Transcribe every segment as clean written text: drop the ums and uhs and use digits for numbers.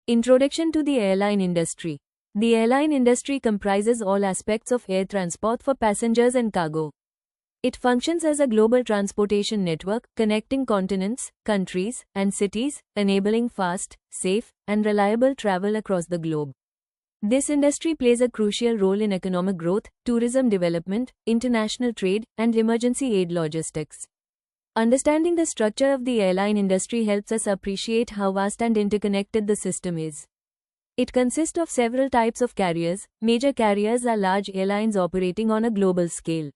Introduction to the airline industry. The airline industry comprises all aspects of air transport for passengers and cargo. It functions as a global transportation network, connecting continents, countries, and cities, enabling fast, safe, and reliable travel across the globe. This industry plays a crucial role in economic growth, tourism development, international trade, and emergency aid logistics. Understanding the structure of the airline industry helps us appreciate how vast and interconnected the system is. It consists of several types of carriers. Major carriers are large airlines operating on a global scale.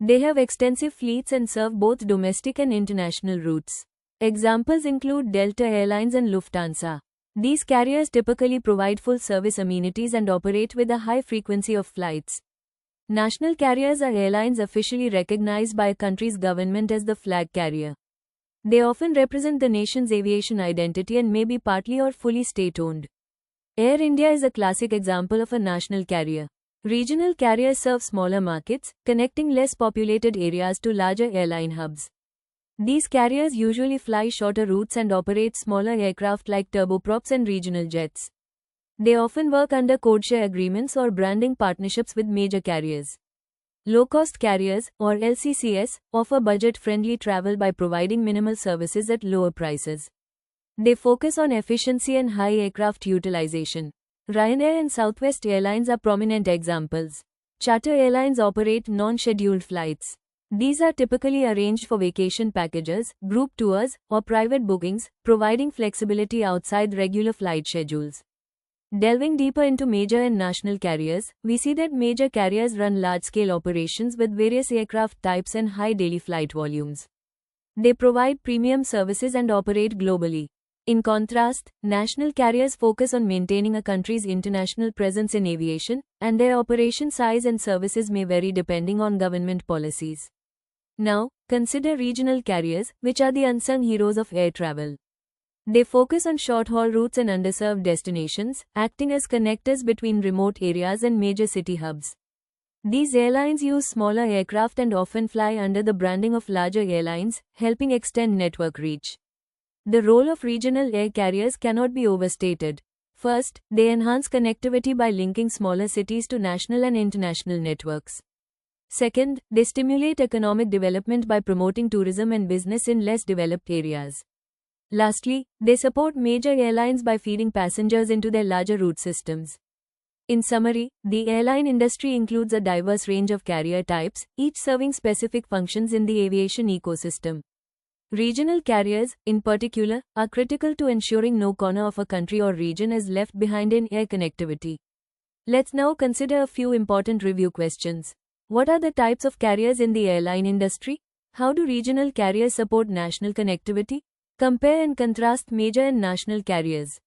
They have extensive fleets and serve both domestic and international routes. Examples include Delta Airlines and Lufthansa. These carriers typically provide full-service amenities and operate with a high frequency of flights. National carriers are airlines officially recognized by a country's government as the flag carrier. They often represent the nation's aviation identity and may be partly or fully state-owned. Air India is a classic example of a national carrier. Regional carriers serve smaller markets, connecting less populated areas to larger airline hubs. These carriers usually fly shorter routes and operate smaller aircraft like turboprops and regional jets. They often work under codeshare agreements or branding partnerships with major carriers. Low-cost carriers, or LCCs, offer budget-friendly travel by providing minimal services at lower prices. They focus on efficiency and high aircraft utilization. Ryanair and Southwest Airlines are prominent examples. Charter airlines operate non-scheduled flights. These are typically arranged for vacation packages, group tours, or private bookings, providing flexibility outside regular flight schedules. Delving deeper into major and national carriers, we see that major carriers run large-scale operations with various aircraft types and high daily flight volumes. They provide premium services and operate globally. In contrast, national carriers focus on maintaining a country's international presence in aviation, and their operation size and services may vary depending on government policies. Now, consider regional carriers, which are the unsung heroes of air travel. They focus on short-haul routes and underserved destinations, acting as connectors between remote areas and major city hubs. These airlines use smaller aircraft and often fly under the branding of larger airlines, helping extend network reach. The role of regional air carriers cannot be overstated. First, they enhance connectivity by linking smaller cities to national and international networks. Second, they stimulate economic development by promoting tourism and business in less developed areas. Lastly, they support major airlines by feeding passengers into their larger route systems. In summary, the airline industry includes a diverse range of carrier types, each serving specific functions in the aviation ecosystem. Regional carriers, in particular, are critical to ensuring no corner of a country or region is left behind in air connectivity. Let's now consider a few important review questions. What are the types of carriers in the airline industry? How do regional carriers support national connectivity? Compare and contrast major and national carriers.